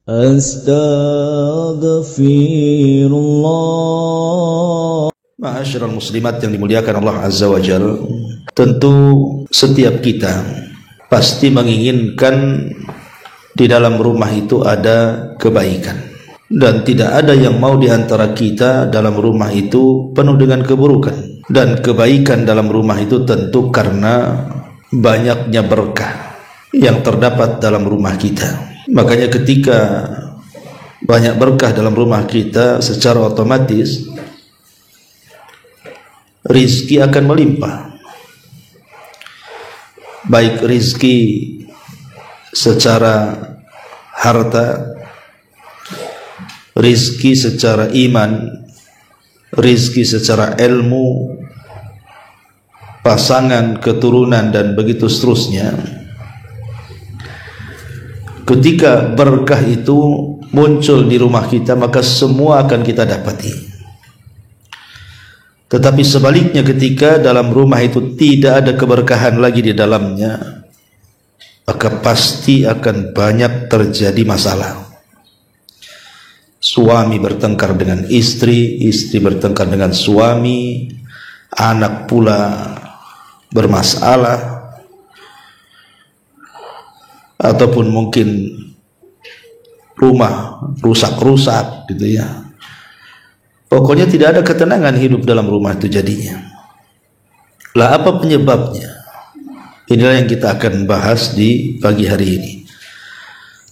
Astaghfirullah. Ma'asyiral muslimat yang dimuliakan Allah Azza wa Jalla, tentu setiap kita pasti menginginkan di dalam rumah itu ada kebaikan, dan tidak ada yang mau di antara kita dalam rumah itu penuh dengan keburukan. Dan kebaikan dalam rumah itu tentu karena banyaknya berkah yang terdapat dalam rumah kita. Makanya ketika banyak berkah dalam rumah kita, secara otomatis rizki akan melimpah, baik rizki secara harta, rizki secara iman, rizki secara ilmu, pasangan, keturunan, dan begitu seterusnya. Ketika berkah itu muncul di rumah kita, maka semua akan kita dapati. Tetapi sebaliknya, ketika dalam rumah itu tidak ada keberkahan lagi di dalamnya, maka pasti akan banyak terjadi masalah. Suami bertengkar dengan istri, istri bertengkar dengan suami, anak pula bermasalah, ataupun mungkin rumah rusak-rusak gitu ya. Pokoknya tidak ada ketenangan hidup dalam rumah itu jadinya. Lah, apa penyebabnya? Inilah yang kita akan bahas di pagi hari ini.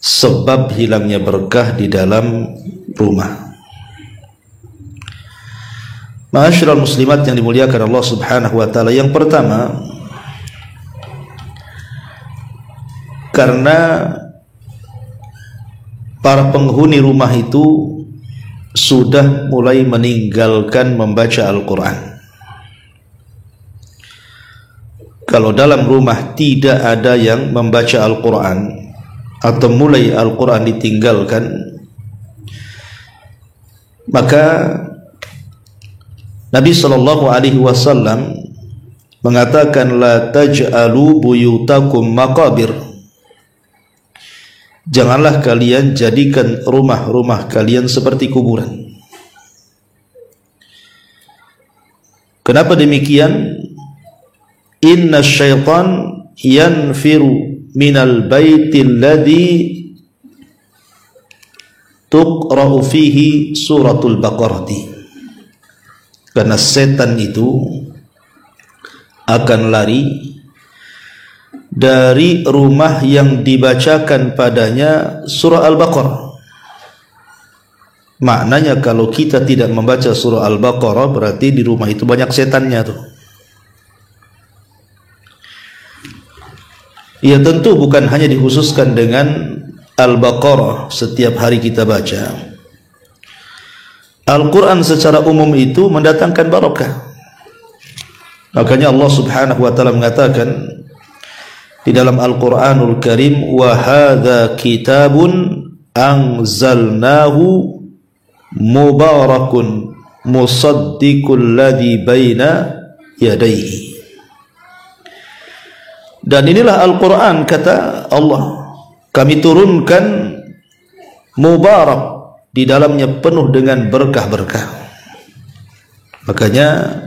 Sebab hilangnya berkah di dalam rumah. Ma'asyiral muslimat yang dimuliakan Allah Subhanahu wa taala, yang pertama, karena para penghuni rumah itu sudah mulai meninggalkan membaca Al-Quran. Kalau dalam rumah tidak ada yang membaca Al-Quran, atau mulai Al-Quran ditinggalkan, maka Nabi SAW mengatakan, la taj'alu buyutakum maqabir. Janganlah kalian jadikan rumah-rumah kalian seperti kuburan. Kenapa demikian? Inna syaitan yanfiru minal baitil ladhi tuqra'u fihi suratul Baqarah. Karena setan itu akan lari dari rumah yang dibacakan padanya surah Al-Baqarah. Maknanya kalau kita tidak membaca surah Al-Baqarah, berarti di rumah itu banyak setannya tuh. Ya, tentu bukan hanya dikhususkan dengan Al-Baqarah setiap hari kita baca. Al-Quran secara umum itu mendatangkan barakah. Makanya Allah Subhanahu wa taala mengatakan di dalam Al-Quranul Karim, wa hadza kitabun anzalnahu mubarakun musaddiqul ladzi baina yadayhi. Dan inilah Al-Quran, kata Allah, kami turunkan mubarak, di dalamnya penuh dengan berkah-berkah. Makanya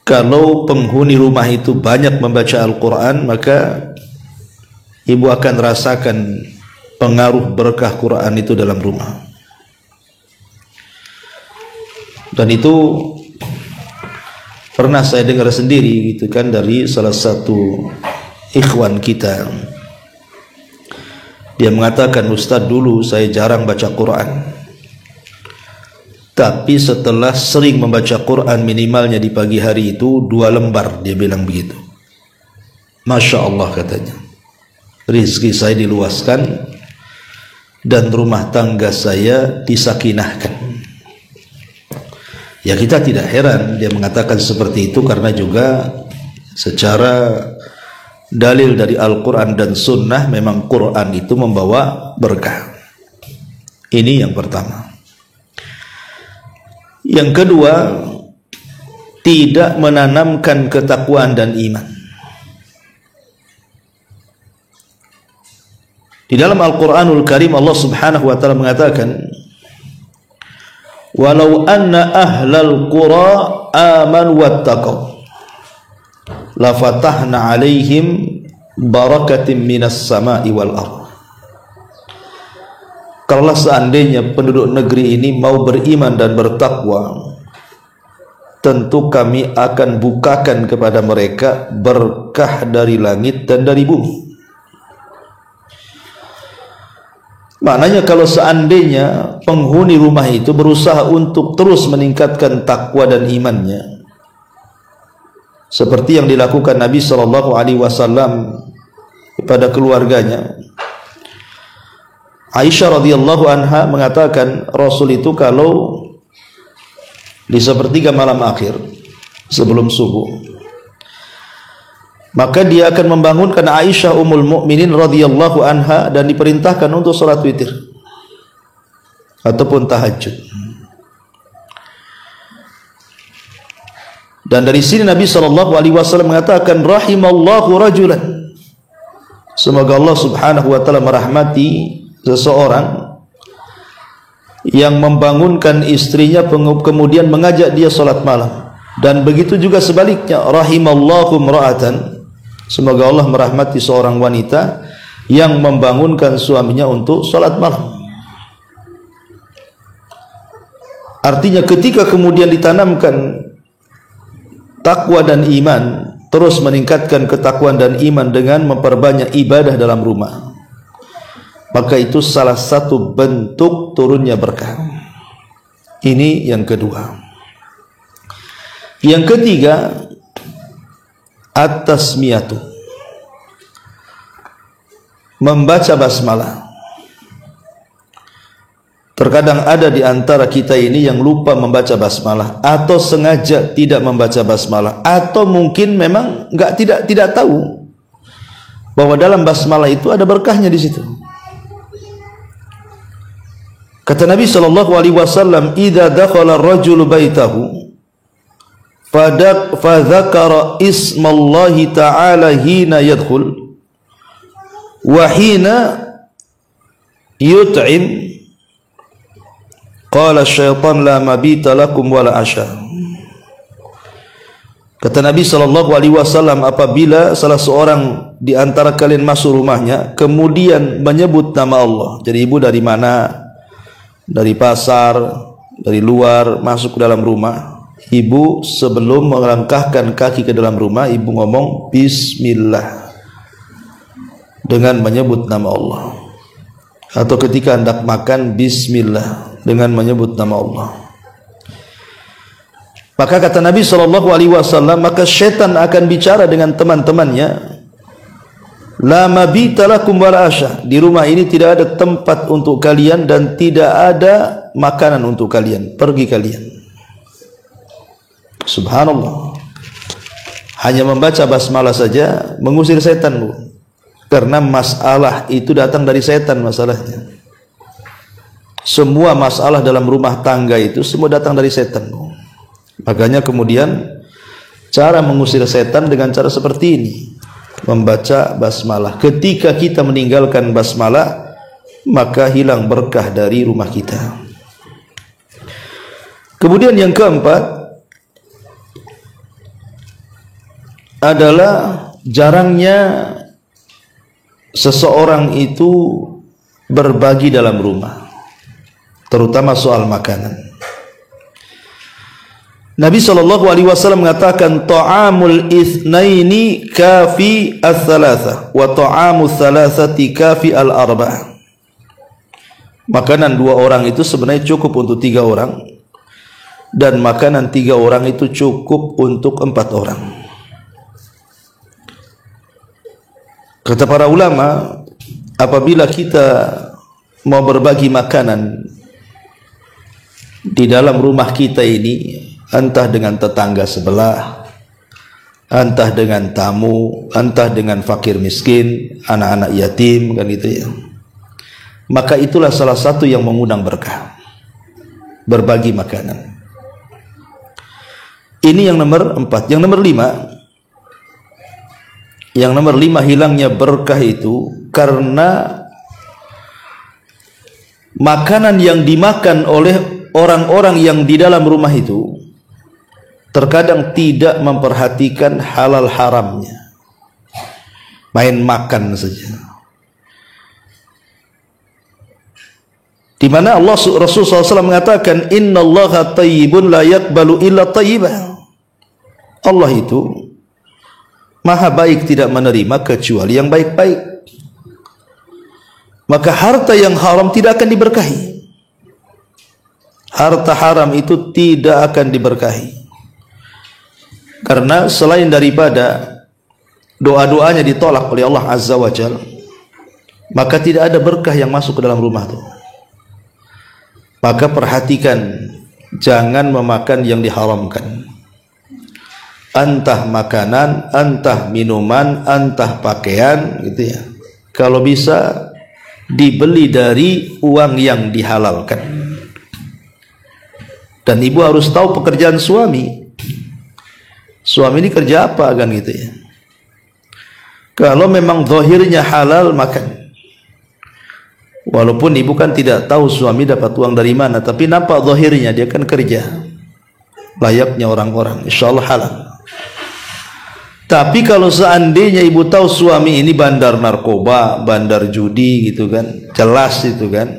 kalau penghuni rumah itu banyak membaca Al-Quran, maka ibu akan rasakan pengaruh berkah Quran itu dalam rumah. Dan itu pernah saya dengar sendiri gitu kan, dari salah satu ikhwan kita. Dia mengatakan, Ustadz, dulu saya jarang baca Quran, tapi setelah sering membaca Quran, minimalnya di pagi hari itu 2 lembar, dia bilang begitu. Masya Allah, katanya, rizki saya diluaskan dan rumah tangga saya disakinahkan. Ya, kita tidak heran dia mengatakan seperti itu, karena juga secara dalil dari Al-Quran dan Sunnah, memang Quran itu membawa berkah. Ini yang pertama. Yang kedua, tidak menanamkan ketakwaan dan iman. Di dalam Al-Qur'anul Karim Allah Subhanahu wa taala mengatakan, "Walau anna ahlal qura amanu wattaqau la fatahna 'alaihim barakatin minas sama'i wal ardh." Kalau seandainya penduduk negeri ini mau beriman dan bertakwa, tentu kami akan bukakan kepada mereka berkah dari langit dan dari bumi. Maknanya kalau seandainya penghuni rumah itu berusaha untuk terus meningkatkan takwa dan imannya, seperti yang dilakukan Nabi SAW kepada keluarganya. Aisyah radhiyallahu anha mengatakan Rasul itu kalau di sepertiga malam akhir sebelum subuh, maka dia akan membangunkan Aisyah Ummul Mukminin radhiyallahu anha dan diperintahkan untuk salat witir ataupun tahajud. Dan dari sini Nabi SAW mengatakan, rahimallahu rajulan, semoga Allah Subhanahu wa taala merahmati seseorang yang membangunkan istrinya kemudian mengajak dia salat malam. Dan begitu juga sebaliknya, rahimallahu imra'atan, semoga Allah merahmati seorang wanita yang membangunkan suaminya untuk salat malam. Artinya ketika kemudian ditanamkan takwa dan iman, terus meningkatkan ketakwaan dan iman dengan memperbanyak ibadah dalam rumah, maka itu salah satu bentuk turunnya berkah. Ini yang kedua. Yang ketiga, at-tasmiyatu, membaca basmalah. Terkadang ada di antara kita ini yang lupa membaca basmalah, atau sengaja tidak membaca basmalah, atau mungkin memang tidak tahu bahwa dalam basmalah itu ada berkahnya di situ. Kata Nabi SAW, "Idza dakhala ar-rajulu baitahu fadzakara ismallahi ta'ala hina yadkhul wa hina yut'im qala syaitan la mabita lakum wala asya." Kata Nabi SAW, apabila salah seorang di antara kalian masuk rumahnya kemudian menyebut nama Allah. Jadi ibu dari mana? Dari pasar, dari luar masuk ke dalam rumah. Ibu sebelum melangkahkan kaki ke dalam rumah, ibu ngomong bismillah dengan menyebut nama Allah. Atau ketika hendak makan, bismillah dengan menyebut nama Allah. Maka kata Nabi SAW, maka syaitan akan bicara dengan teman-temannya, la mabita lakum wala asya, di rumah ini tidak ada tempat untuk kalian dan tidak ada makanan untuk kalian, pergi kalian. Subhanallah, hanya membaca basmalah saja mengusir setan, Bu. Karena masalah itu datang dari setan. Masalahnya semua masalah dalam rumah tangga itu semua datang dari setan, Bu. Makanya kemudian cara mengusir setan dengan cara seperti ini, membaca basmalah. Ketika kita meninggalkan basmalah, maka hilang berkah dari rumah kita. Kemudian yang keempat adalah jarangnya seseorang itu berbagi dalam rumah, terutama soal makanan. Nabi SAW mengatakan, ta'amul itsnaini kafi ats-tsalatsa wa ta'amul tsalatsati kafi al-arba'ah. Makanan dua orang itu sebenarnya cukup untuk 3 orang, dan makanan 3 orang itu cukup untuk 4 orang. Kata para ulama, apabila kita mau berbagi makanan di dalam rumah kita ini, entah dengan tetangga sebelah, entah dengan tamu, entah dengan fakir miskin, anak-anak yatim, kan gitu ya, maka itulah salah satu yang mengundang berkah, berbagi makanan. Ini yang nomor 4. Yang nomor 5 hilangnya berkah itu karena makanan yang dimakan oleh orang-orang yang di dalam rumah itu terkadang tidak memperhatikan halal haramnya, main makan saja. Di mana Rasulullah SAW mengatakan, Innallaha tayyibun la yaqbalu illa tayyibah. Allah itu maha baik, tidak menerima kecuali yang baik-baik. Maka harta yang haram tidak akan diberkahi. Harta haram itu tidak akan diberkahi. Karena selain daripada doa-doanya ditolak oleh Allah Azza wa Jalla, maka tidak ada berkah yang masuk ke dalam rumah itu. Maka perhatikan, jangan memakan yang diharamkan. Entah makanan, entah minuman, entah pakaian, gitu ya. Kalau bisa dibeli dari uang yang dihalalkan. Dan ibu harus tahu pekerjaan suami. Suami ini kerja apa kan gitu ya. Kalau memang zahirnya halal, makan. Walaupun ibu kan tidak tahu suami dapat uang dari mana, tapi nampak zahirnya dia kan kerja layaknya orang-orang, insyaallah halal. Tapi kalau seandainya ibu tahu suami ini bandar narkoba, bandar judi gitu kan, jelas itu kan,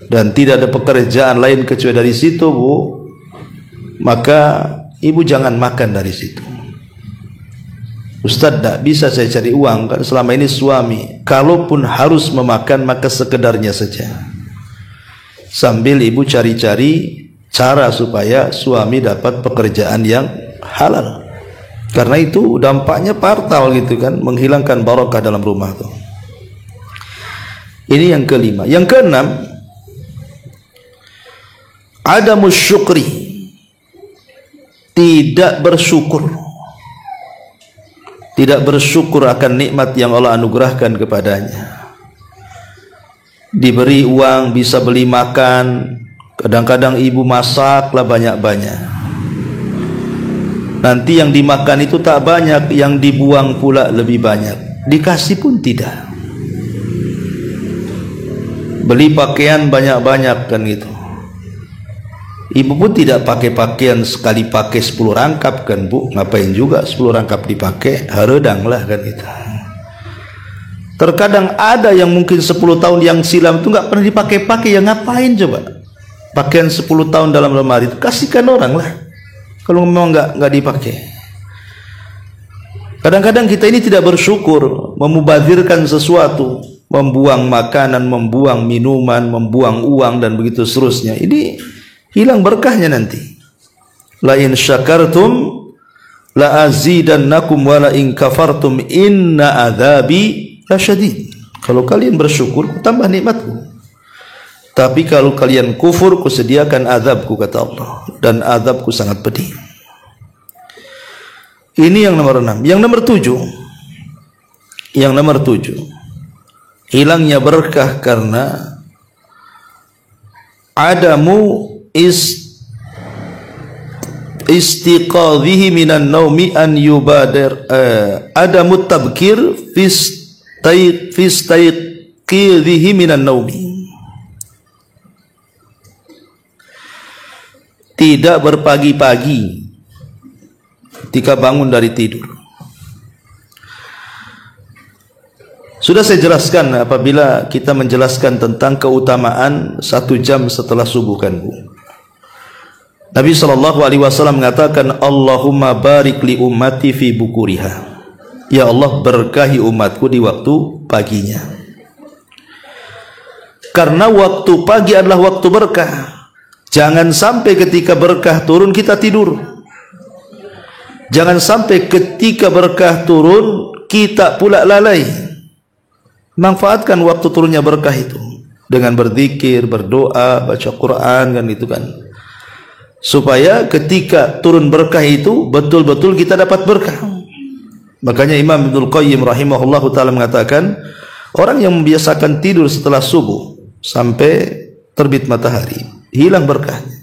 dan tidak ada pekerjaan lain kecuali dari situ, Bu, maka ibu jangan makan dari situ. Ustaz, tak bisa saya cari uang, kan selama ini suami. Kalaupun harus memakan, maka sekedarnya saja. Sambil ibu cari-cari cara supaya suami dapat pekerjaan yang halal. Karena itu dampaknya fatal gitu kan, menghilangkan barokah dalam rumah tuh. Ini yang kelima. Yang keenam, adamus syukri, tidak bersyukur. Tidak bersyukur akan nikmat yang Allah anugerahkan kepadanya. Diberi uang bisa beli makan, kadang-kadang ibu masaklah banyak-banyak. Nanti yang dimakan itu tak banyak, yang dibuang pula lebih banyak. Dikasih pun tidak. Beli pakaian banyak-banyak kan gitu. Ibu pun tidak pakai pakaian sekali pakai 10 rangkap kan, Bu. Ngapain juga 10 rangkap dipakai, haredang lah kan itu. Terkadang ada yang mungkin 10 tahun yang silam itu nggak pernah dipakai-pakai, ya ngapain coba? Pakaian 10 tahun dalam lemari itu kasihkan orang lah. Kalau memang nggak dipakai. Kadang-kadang kita ini tidak bersyukur, memubazirkan sesuatu, membuang makanan, membuang minuman, membuang uang dan begitu seterusnya. Ini hilang berkahnya nanti. La in syakartum la azidannakum wa la in kafartum inna adzabi lasyadid. Kalau kalian bersyukur, ku tambah nikmatku. Tapi kalau kalian kufur, ku sediakan azabku, kata Allah, dan azabku sangat pedih. Ini yang nomor 6. Yang nomor 7. Yang nomor 7. Hilangnya berkah karena adamu istiqadhihi minan naumi an yubadir, adamu tabkir fi istayqidhihi minan naumi. Tidak berpagi-pagi ketika bangun dari tidur. Sudah saya jelaskan apabila kita menjelaskan tentang keutamaan 1 jam setelah subuh kan, Bu. Nabi SAW mengatakan, Allahumma barik li ummati fi bukuriha. Ya Allah, berkahi umatku di waktu paginya. Karena waktu pagi adalah waktu berkah. Jangan sampai ketika berkah turun kita tidur. Jangan sampai ketika berkah turun kita pula lalai. Manfaatkan waktu turunnya berkah itu dengan berzikir, berdoa, baca Quran kan itu kan. Supaya ketika turun berkah itu betul-betul kita dapat berkah. Makanya Imam Ibnul Qayyim rahimahullahu taala mengatakan, orang yang membiasakan tidur setelah subuh sampai terbit matahari, hilang berkahnya.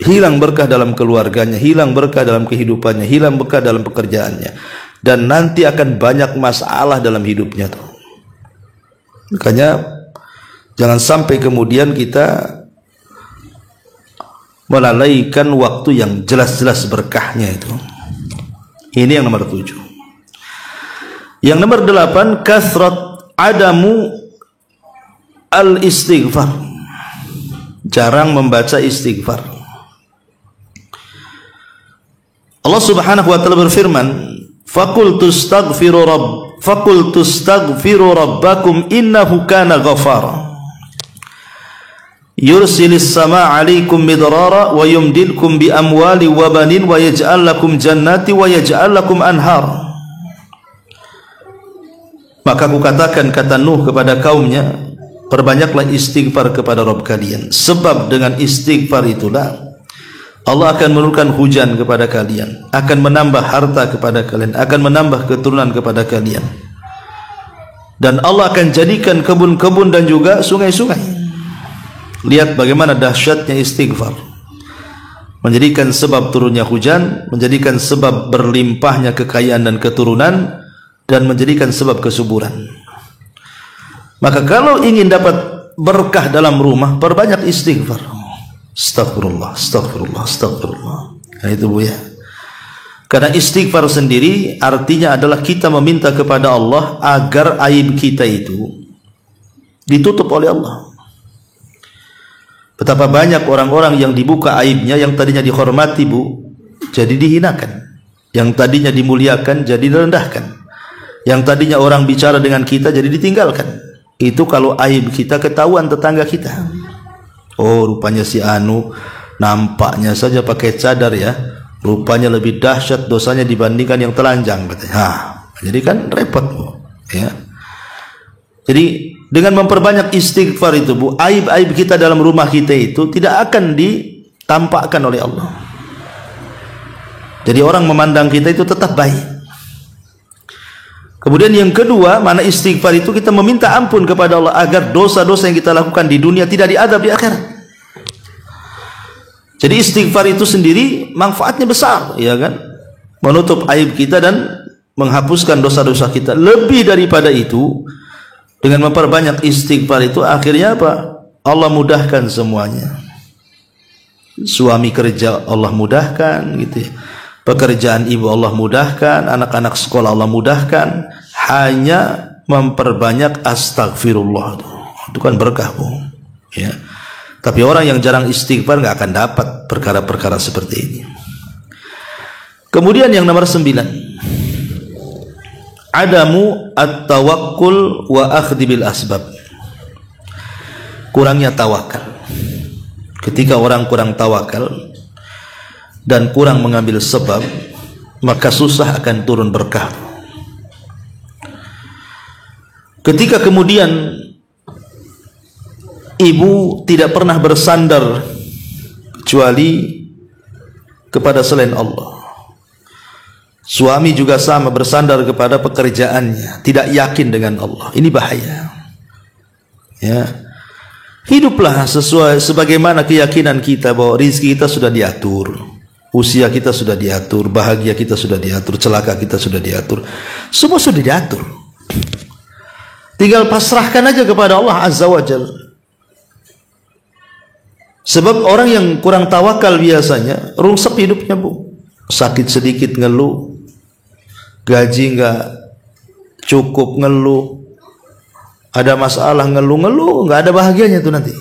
Hilang berkah dalam keluarganya, hilang berkah dalam kehidupannya, hilang berkah dalam pekerjaannya, dan nanti akan banyak masalah dalam hidupnya tuh. Makanya Jangan sampai kemudian kita melalaikan waktu yang jelas-jelas berkahnya itu. Ini yang nomor 7. Yang nomor 8, kasrat adamu al-istighfar. Jarang membaca istighfar. Allah Subhanahu wa taala berfirman, "Faqultu astaghfiru rabbakum innahu kana ghafara." Yursilis sama alaikum midrara wa yumdilkum bi amwali wa banin wa yaj'al lakum jannati wa yaj'al lakum anhar. Maka aku katakan, kata Nuh kepada kaumnya, perbanyaklah istighfar kepada Rabb kalian, sebab dengan istighfar itulah Allah akan menurunkan hujan kepada kalian, akan menambah harta kepada kalian, akan menambah keturunan kepada kalian, dan Allah akan jadikan kebun-kebun dan juga sungai-sungai. Lihat bagaimana dahsyatnya istighfar, menjadikan sebab turunnya hujan, menjadikan sebab berlimpahnya kekayaan dan keturunan, dan menjadikan sebab kesuburan. Maka kalau ingin dapat berkah dalam rumah, perbanyak istighfar. Astagfirullah, astagfirullah, astagfirullah. Nah itu Bu ya. Karena istighfar sendiri artinya adalah kita meminta kepada Allah agar aib kita itu ditutup oleh Allah. Betapa banyak orang-orang yang dibuka aibnya, yang tadinya dihormati Bu, jadi dihinakan. Yang tadinya dimuliakan jadi direndahkan. Yang tadinya orang bicara dengan kita jadi ditinggalkan. Itu kalau aib kita ketahuan tetangga kita. Oh, rupanya si Anu nampaknya saja pakai cadar ya, rupanya lebih dahsyat dosanya dibandingkan yang telanjang katanya. Jadi kan repot Bu ya. Jadi dengan memperbanyak istighfar itu Bu, aib-aib kita dalam rumah kita itu tidak akan ditampakkan oleh Allah. Jadi orang memandang kita itu tetap baik. Kemudian yang kedua, mana istighfar itu kita meminta ampun kepada Allah agar dosa-dosa yang kita lakukan di dunia tidak diadab di akhirat. Jadi istighfar itu sendiri manfaatnya besar, ya kan? Menutup aib kita dan menghapuskan dosa-dosa kita. Lebih daripada itu, dengan memperbanyak istighfar itu akhirnya apa? Allah mudahkan semuanya. Suami kerja Allah mudahkan gitu ya. Pekerjaan ibu Allah mudahkan, anak-anak sekolah Allah mudahkan. Hanya memperbanyak astagfirullah itu kan berkah Bu ya. Tapi orang yang jarang istighfar nggak akan dapat perkara-perkara seperti ini. Kemudian yang nomor 9, adamu at-tawakkul wa akhdhi bil asbab. Kurangnya tawakal. Ketika orang kurang tawakal dan kurang mengambil sebab, maka susah akan turun berkah. Ketika kemudian ibu tidak pernah bersandar kecuali kepada selain Allah, suami juga sama, bersandar kepada pekerjaannya, tidak yakin dengan Allah, ini bahaya ya. Hiduplah sesuai sebagaimana keyakinan kita bahwa rizki kita sudah diatur, usia kita sudah diatur, bahagia kita sudah diatur, celaka kita sudah diatur, semua sudah diatur. Tinggal pasrahkan aja kepada Allah Azza wa Jalla. Sebab orang yang kurang tawakal biasanya rungsek hidupnya Bu. Sakit sedikit ngeluh, gaji nggak cukup ngeluh, ada masalah ngeluh, nggak ada bahagianya tuh nanti.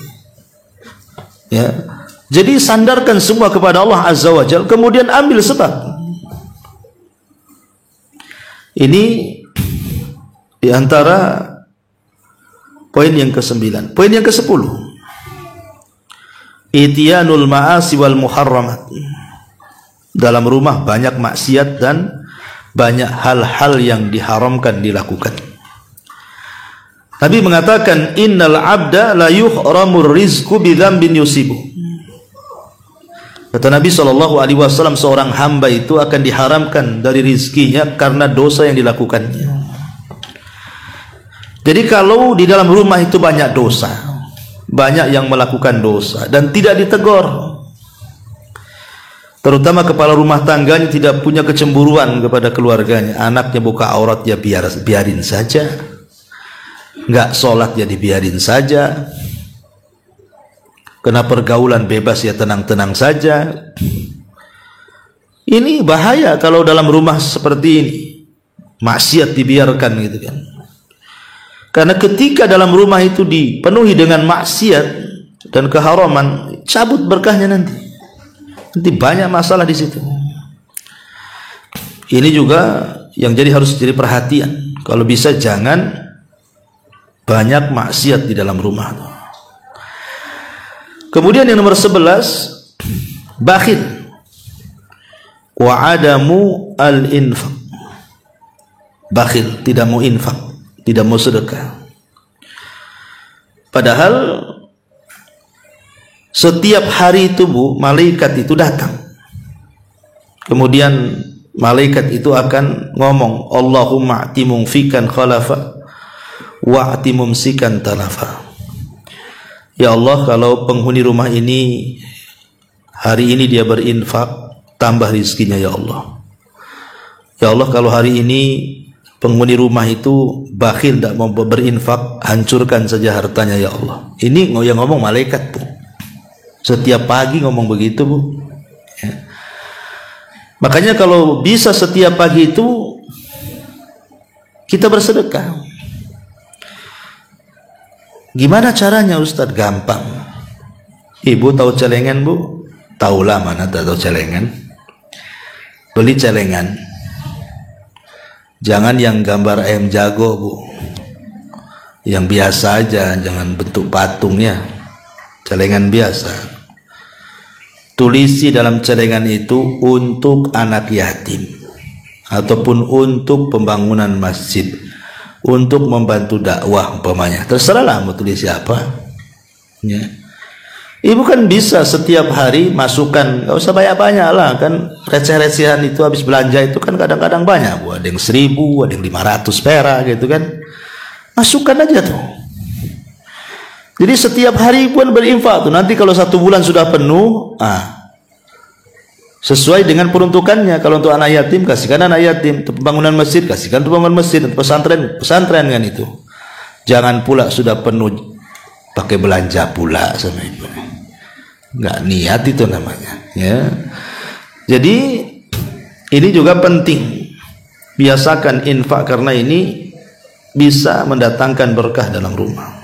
Ya, jadi sandarkan semua kepada Allah Azza wa Jalla, kemudian ambil sebab. Ini diantara poin yang ke-9. Poin yang ke-10, ityanul ma'asi wal muharramat. Dalam rumah banyak maksiat dan banyak hal-hal yang diharamkan dilakukan. Nabi mengatakan, innal abda la yuhramur rizqu bi dzambin yusibu. Kata Nabi SAW, seorang hamba itu akan diharamkan dari rizkinya karena dosa yang dilakukannya. Jadi kalau di dalam rumah itu banyak dosa, banyak yang melakukan dosa dan tidak ditegur, terutama kepala rumah tangganya tidak punya kecemburuan kepada keluarganya, anaknya buka aurat ya biarin saja, nggak sholat ya dibiarin saja, kena pergaulan bebas ya tenang-tenang saja. Ini bahaya kalau dalam rumah seperti ini maksiat dibiarkan gitu kan. Karena ketika dalam rumah itu dipenuhi dengan maksiat dan keharaman, cabut berkahnya nanti. Nanti banyak masalah di situ. Ini juga yang harus jadi perhatian. Kalau bisa jangan banyak maksiat di dalam rumah. Kemudian yang nomor 11, bakhil wa adamu al-infaq. Bakhil, tidak mau infak, tidak mau sedekah. Padahal setiap hari itu Bu, malaikat itu datang. Kemudian malaikat itu akan ngomong, Allahumma a'ti mumfikan khalafa wa a'ti mumsikan talafa. Ya Allah, kalau penghuni rumah ini hari ini dia berinfak, tambah rizkinya ya Allah. Ya Allah, kalau hari ini penghuni rumah itu bakhil, tidak mau berinfak, hancurkan saja hartanya ya Allah. Ini yang ngomong malaikat Bu. Setiap pagi ngomong begitu Bu. Ya. Makanya kalau bisa setiap pagi itu kita bersedekah. Gimana caranya Ustadz? Gampang. Ibu tahu celengan Bu? Tahulah, mana tak tahu celengan. Beli celengan. Jangan yang gambar ayam jago Bu, yang biasa aja, jangan bentuk patungnya, celengan biasa. Tulisi dalam celengan itu untuk anak yatim, ataupun untuk pembangunan masjid, untuk membantu dakwah umpamanya. Terserahlah mau tulis siapa. Ya. Ibu kan bisa setiap hari masukkan, gak usah banyak-banyak lah kan, receh-recehan itu habis belanja itu kan kadang-kadang banyak Bu, ada yang 1000, ada yang 500 perak gitu kan, masukkan aja tuh. Jadi setiap hari pun berinfak tuh, nanti kalau 1 bulan sudah penuh, sesuai dengan peruntukannya. Kalau untuk anak yatim kasihkan anak yatim, untuk pembangunan masjid kasihkan untuk pembangunan masjid, untuk pesantren kan itu. Jangan pula sudah penuh pakai belanja pula sama ibu. Nggak niat itu namanya ya. Jadi ini juga penting, biasakan infak karena ini bisa mendatangkan berkah dalam rumah.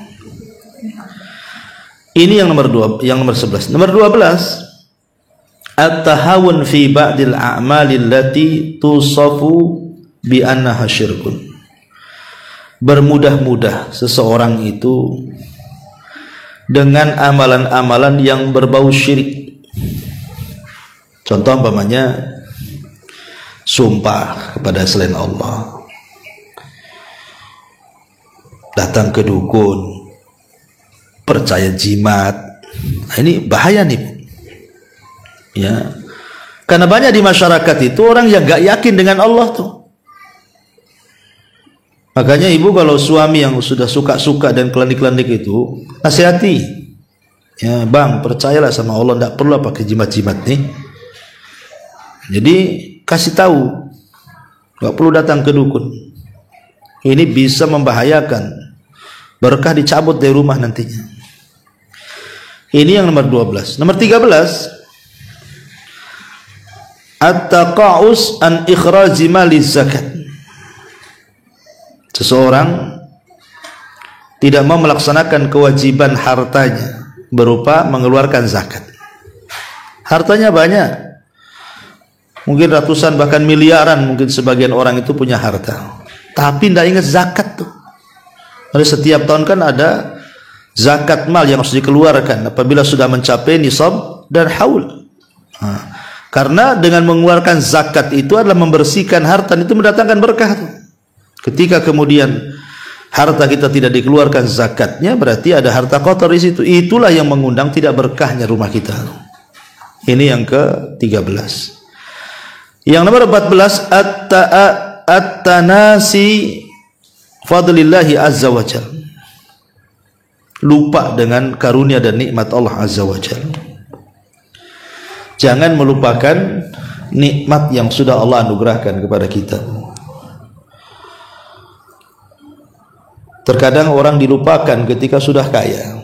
Ini yang nomor 11. Nomor 12, at-tahawun fi ba'dil a'mali allati tusafu bi annaha syirkun. Bermudah-mudah seseorang itu dengan amalan-amalan yang berbau syirik. Contoh umpamanya sumpah kepada selain Allah, datang ke dukun, percaya jimat. Nah, ini bahaya nih ya, karena banyak di masyarakat itu orang yang gak yakin dengan Allah tuh. Makanya ibu kalau suami yang sudah suka-suka dan kelenik-kelenik itu, nasihati ya, bang percayalah sama Allah, tidak perlu pakai jimat-jimat nih. Jadi kasih tahu, nggak perlu datang ke dukun. Ini bisa membahayakan, berkah dicabut dari rumah nantinya. Ini yang nomor 12. Nomor 13, at-taqa'us an ikhraji mali zakat. Seseorang tidak mau melaksanakan kewajiban hartanya berupa mengeluarkan zakat. Hartanya banyak, mungkin ratusan bahkan miliaran, mungkin sebagian orang itu punya harta, tapi tidak ingat zakat tuh. Jadi setiap tahun kan ada zakat mal yang harus dikeluarkan apabila sudah mencapai nisab dan haul. Karena dengan mengeluarkan zakat itu adalah membersihkan harta, itu mendatangkan berkah tuh. Ketika kemudian harta kita tidak dikeluarkan zakatnya, berarti ada harta kotor di situ. Itulah yang mengundang tidak berkahnya rumah kita. Ini yang ke-13. Yang nomor 14, at-tanasi fadlillahi azza wa jalla. Lupa dengan karunia dan nikmat Allah azza wa jalla. Jangan melupakan nikmat yang sudah Allah anugerahkan kepada kita. Terkadang orang dilupakan ketika sudah kaya.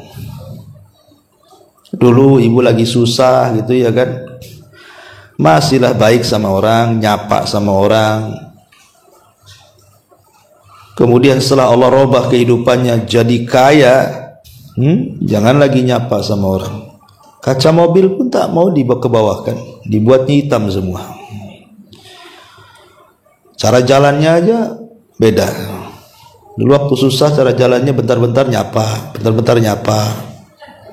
Dulu ibu lagi susah gitu ya kan, masihlah baik sama orang, nyapa sama orang. Kemudian setelah Allah robah kehidupannya jadi kaya, jangan lagi nyapa sama orang. Kaca mobil pun tak mau dibawahkan, dibuatnya hitam semua. Cara jalannya aja beda. Dulu waktu susah cara jalannya bentar-bentar nyapa, bentar-bentar nyapa.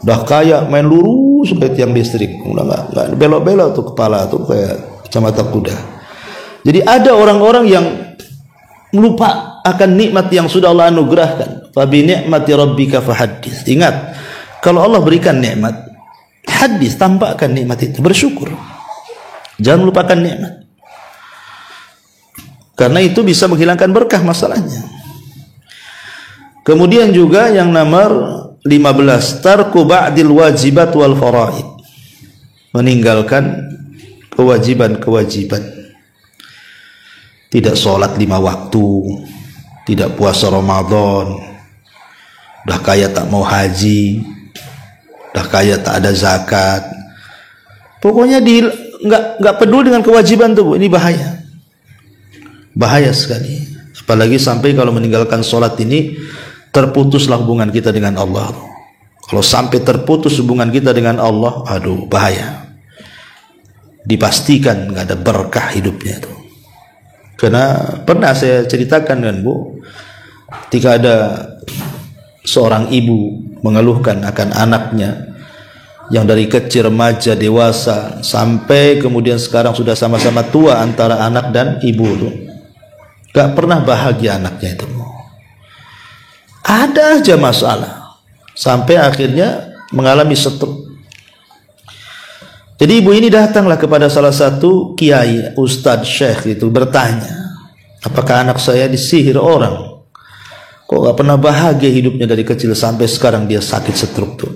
Udah kaya main lurus seperti tiang listrik, udah nggak belok-belok tuh kepala tuh kayak kacamata kuda. Jadi ada orang-orang yang lupa akan nikmat yang sudah Allah anugerahkan. Fa bi ni'mati rabbika fahaddits. Ingat, kalau Allah berikan nikmat, hadis, tampakkan nikmat itu, bersyukur. Jangan lupakan nikmat. Karena itu bisa menghilangkan berkah masalahnya. Kemudian juga yang nomor 15, tarku ba'dil wajibat wal faraid. Meninggalkan kewajiban-kewajiban. Tidak sholat 5 waktu, tidak puasa Ramadan, udah kaya tak mau haji, udah kaya tak ada zakat. Pokoknya nggak peduli dengan kewajiban tuh, Bu. Ini bahaya sekali. Apalagi sampai kalau meninggalkan sholat ini terputuslah hubungan kita dengan Allah. Kalau sampai terputus hubungan kita dengan Allah, aduh bahaya. Dipastikan nggak ada berkah hidupnya tuh. Karena pernah saya ceritakan kan Bu, ketika ada seorang ibu mengeluhkan akan anaknya yang dari kecil, remaja, dewasa, sampai kemudian sekarang sudah sama-sama tua antara anak dan ibu tuh, gak pernah bahagia anaknya itu. Ada aja masalah, sampai akhirnya mengalami stroke. Jadi ibu ini datanglah kepada salah satu kiai, ustadz, syekh itu, bertanya, apakah anak saya disihir orang? Kok gak pernah bahagia hidupnya dari kecil sampai sekarang dia sakit stroke tuh.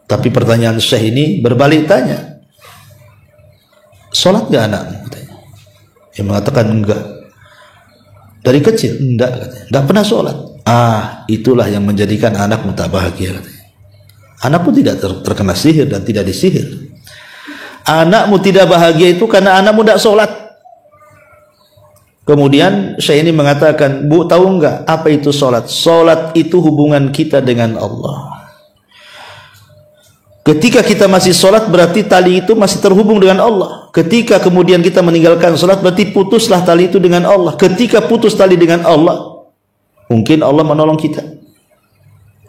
Tapi pertanyaan syekh ini berbalik tanya, sholat gak anakmu? Dia mengatakan enggak. Dari kecil enggak, katanya. Enggak pernah sholat. Itulah yang menjadikan anakmu tak bahagia, katanya. Anakmu tidak terkena sihir dan tidak disihir. Anakmu tidak bahagia itu karena anakmu tidak sholat. Kemudian saya ini mengatakan, Bu, tahu enggak apa itu sholat? Sholat itu hubungan kita dengan Allah. Ketika kita masih sholat berarti tali itu masih terhubung dengan Allah. Ketika kemudian kita meninggalkan sholat berarti putuslah tali itu dengan Allah. Ketika putus tali dengan Allah, mungkin Allah menolong kita.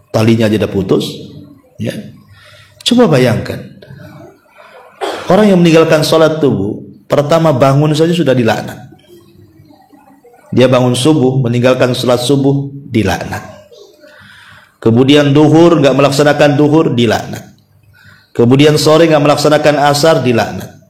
Talinya aja udah putus. Ya. Coba bayangkan, orang yang meninggalkan sholat tubuh, pertama bangun saja sudah dilaknat. Dia bangun subuh, meninggalkan sholat subuh, dilaknat. Kemudian duhur, nggak melaksanakan duhur, dilaknat. Kemudian sore nggak melaksanakan asar, dilaknat.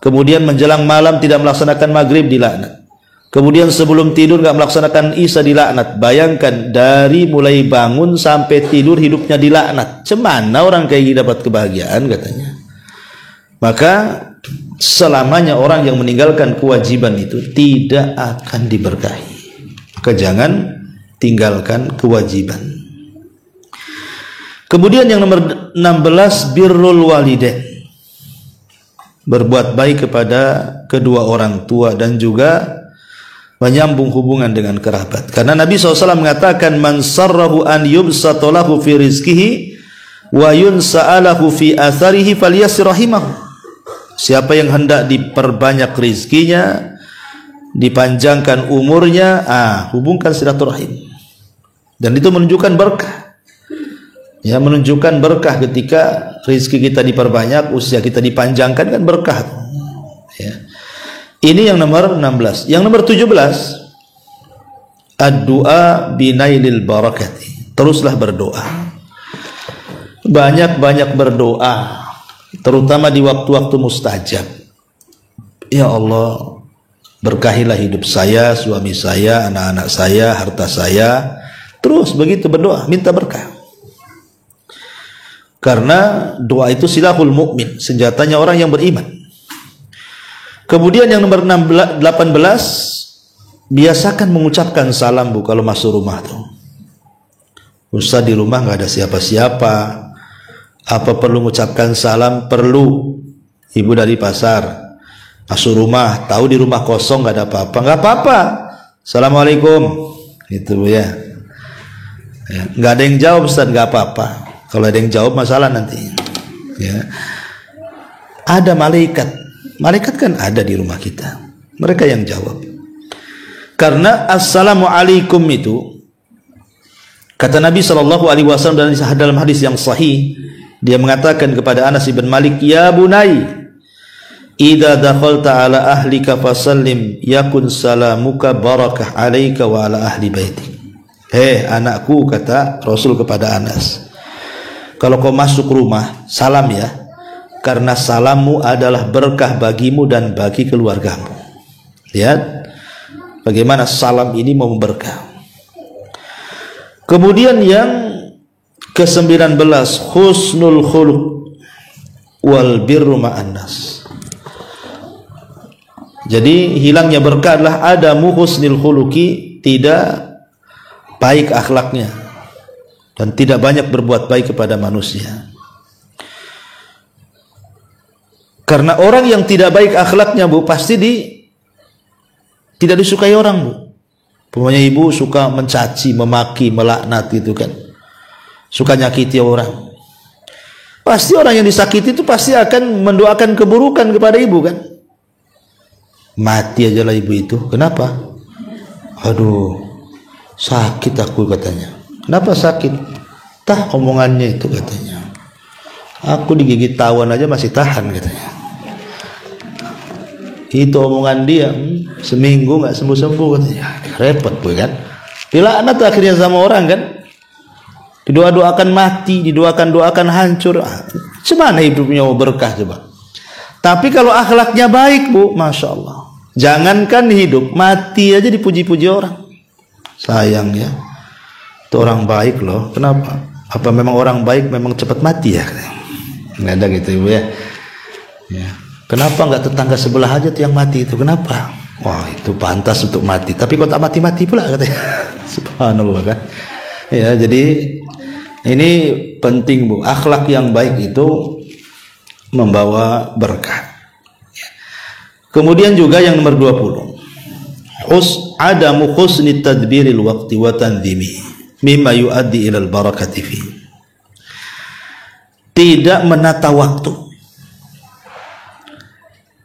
Kemudian menjelang malam tidak melaksanakan maghrib, dilaknat. Kemudian sebelum tidur nggak melaksanakan isya, dilaknat. Bayangkan dari mulai bangun sampai tidur hidupnya dilaknat. Cemana orang kayak gini dapat kebahagiaan, katanya. Maka selamanya orang yang meninggalkan kewajiban itu tidak akan diberkahi. Maka jangan tinggalkan kewajiban. Kemudian yang nomor 16, birrul walidain. Berbuat baik kepada kedua orang tua dan juga menyambung hubungan dengan kerabat. Karena Nabi SAW mengatakan, man sarrahu an yubsatalahu fi rizkihi wa yunsa'alahu fi atharihi falyasir rahimahu. Siapa yang hendak diperbanyak rizkinya, dipanjangkan umurnya, hubungkan silaturahim. Dan itu menunjukkan berkah. Ya, menunjukkan berkah ketika rizki kita diperbanyak, usia kita dipanjangkan, kan berkah. Ya. Ini yang nomor 16. Yang nomor 17, ad-du'a binailil barakati. Teruslah berdoa. Banyak-banyak berdoa, terutama di waktu-waktu mustajab. Ya Allah, berkahilah hidup saya, suami saya, anak-anak saya, harta saya. Terus begitu berdoa, minta berkah. Karena doa itu silahul mukmin, senjatanya orang yang beriman. Kemudian yang nomor 18, biasakan mengucapkan salam Bu kalau masuk rumah tuh. Ustaz di rumah nggak ada siapa-siapa, apa perlu mengucapkan salam? Perlu. Ibu dari pasar masuk rumah, tahu di rumah kosong nggak ada apa-apa, nggak apa-apa. Assalamualaikum, itu ya. Nggak ada yang jawab Ustaz, nggak apa-apa. Kalau ada yang jawab masalah nanti. Ya. Ada malaikat, malaikat kan ada di rumah kita. Mereka yang jawab. Karena assalamualaikum itu kata Nabi SAW dalam hadis yang sahih, dia mengatakan kepada Anas bin Malik, ya bunai, idza dakhalta ala ahlika fasallim yakun salamuka barakah alaika wa ala ahli baitik. Hei anakku, kata Rasul kepada Anas, kalau kau masuk rumah salam ya, karena salammu adalah berkah bagimu dan bagi keluargamu. Lihat bagaimana salam ini mau berkah. Kemudian yang ke-19, husnul khuluq wal birru ma'an nas. Jadi hilangnya berkah adalah adamu husnul khuluqi, tidak baik akhlaknya dan tidak banyak berbuat baik kepada manusia. Karena orang yang tidak baik akhlaknya Bu, pasti tidak disukai orang Bu. Pokoknya ibu suka mencaci, memaki, melaknat itu kan, suka nyakiti orang. Pasti orang yang disakiti itu pasti akan mendoakan keburukan kepada ibu kan. Mati aja lah ibu itu. Kenapa? Aduh, sakit aku katanya. Kenapa sakit? Tah omongannya itu katanya. Aku digigit tawon aja masih tahan katanya. Itu omongan dia, seminggu nggak sembuh-sembuh katanya. Repot Bu kan. Dilaknat akhirnya sama orang kan. Didoa-doakan mati, didoakan hancur. Semana hidupnya mau berkah coba. Tapi kalau akhlaknya baik Bu, Masya Allah, jangankan hidup, mati aja dipuji-puji orang. Sayang ya, itu orang baik loh. Kenapa? Apa memang orang baik memang cepat mati ya? Nggak ada gitu Ibu ya. Ya. Kenapa nggak tetangga sebelah aja tuh yang mati itu? Kenapa? Wah itu pantas untuk mati. Tapi kok tak mati-mati pula katanya. Subhanallah kan. Ya jadi ini penting Bu. Akhlak yang baik itu membawa berkah. Kemudian juga yang nomor 20, adamu husni tadbiril waqti wa tanzimi mimma yuaddi ilal barakati fi. Tidak menata waktu.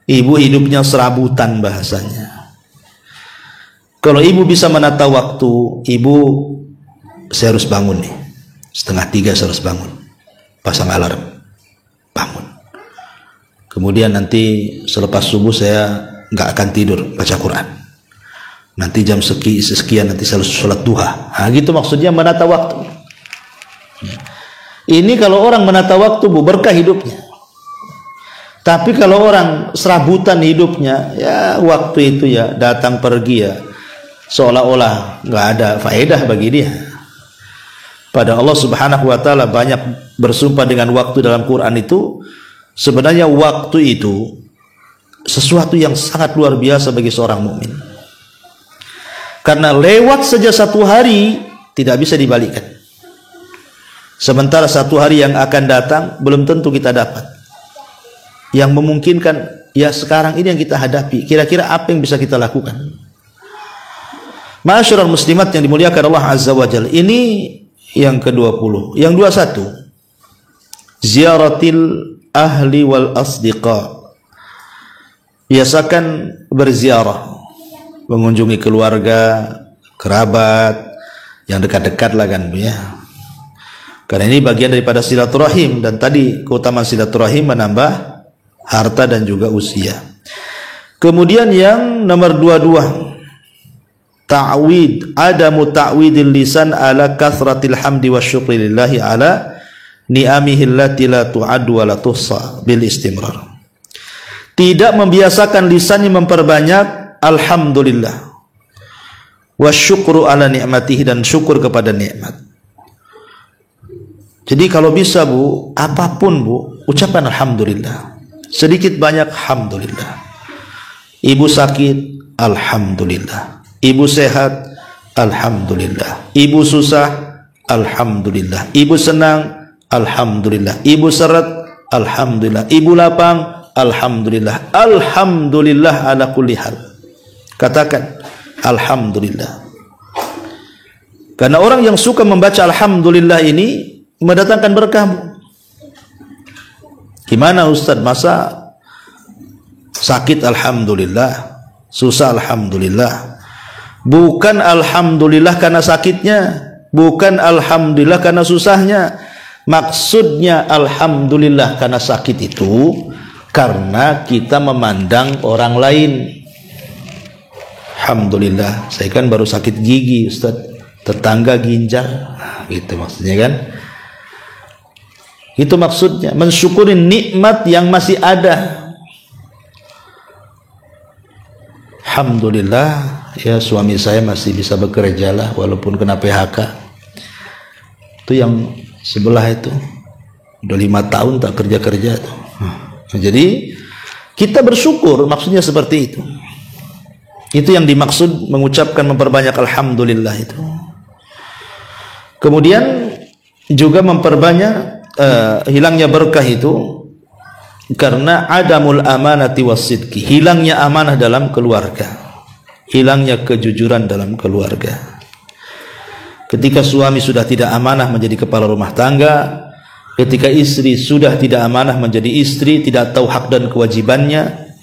Ibu hidupnya serabutan bahasanya. Kalau ibu bisa menata waktu, ibu, saya harus bangun nih 2:30 saya harus bangun, pasang alarm, bangun. Kemudian nanti selepas subuh saya nggak akan tidur, baca Quran. Nanti jam sekian nanti saya harus sholat duha. Nah, gitu maksudnya menata waktu. Ini kalau orang menata waktu Bu, berkah hidupnya. Tapi kalau orang serabutan hidupnya, ya waktu itu ya datang pergi ya, seolah-olah nggak ada faedah bagi dia. Pada Allah Subhanahu wa Ta'ala banyak bersumpah dengan waktu dalam Quran itu. Sebenarnya waktu itu sesuatu yang sangat luar biasa bagi seorang mukmin. Karena lewat saja satu hari tidak bisa dibalikkan. Sementara satu hari yang akan datang belum tentu kita dapat. Yang memungkinkan ya sekarang ini yang kita hadapi. Kira-kira apa yang bisa kita lakukan? Ma'asyiral muslimat yang dimuliakan Allah Azza wa Jalla. Ini yang ke-20. Yang 21, ziaratil ahli wal asdiqa. Biasakan berziarah, mengunjungi keluarga, kerabat yang dekat-dekat lah kan ya. Karena ini bagian daripada silaturahim, dan tadi keutamaan silaturahim menambah harta dan juga usia. Kemudian yang nomor 22, ta'wid, adamu ta'widil lisan ala kathratil hamdi wa syukri lillahi ala ni'amihi allati la tu'addu wa la tuhsa bil istimrar. Tidak membiasakan lisannya memperbanyak alhamdulillah wa syukru ala ni'matihi, dan syukur kepada nikmat. Jadi kalau bisa Bu, apapun Bu, ucapkan alhamdulillah. Sedikit banyak alhamdulillah. Ibu sakit, alhamdulillah. Ibu sehat, alhamdulillah. Ibu susah, alhamdulillah. Ibu senang, alhamdulillah. Ibu seret, alhamdulillah. Ibu lapang, alhamdulillah. Alhamdulillah ala kulli hal. Katakan alhamdulillah. Karena orang yang suka membaca alhamdulillah ini mendatangkan berkahmu. Gimana Ustaz? Masa sakit alhamdulillah, susah alhamdulillah. Bukan alhamdulillah karena sakitnya, bukan alhamdulillah karena susahnya. Maksudnya alhamdulillah karena sakit itu karena kita memandang orang lain. Alhamdulillah, saya kan baru sakit gigi Ustaz, tetangga ginjal, nah, gitu maksudnya kan. Itu maksudnya mensyukuri nikmat yang masih ada. Alhamdulillah ya suami saya masih bisa bekerja lah walaupun kena PHK. Itu yang sebelah itu udah 5 tahun tak kerja-kerja tuh. Jadi kita bersyukur, maksudnya seperti itu. Itu yang dimaksud mengucapkan memperbanyak alhamdulillah itu. Kemudian juga memperbanyak hilangnya berkah itu karena adamul amanati wasidqi, hilangnya amanah dalam keluarga, hilangnya kejujuran dalam keluarga. Ketika suami sudah tidak amanah menjadi kepala rumah tangga, ketika istri sudah tidak amanah menjadi istri, tidak tahu hak dan kewajibannya,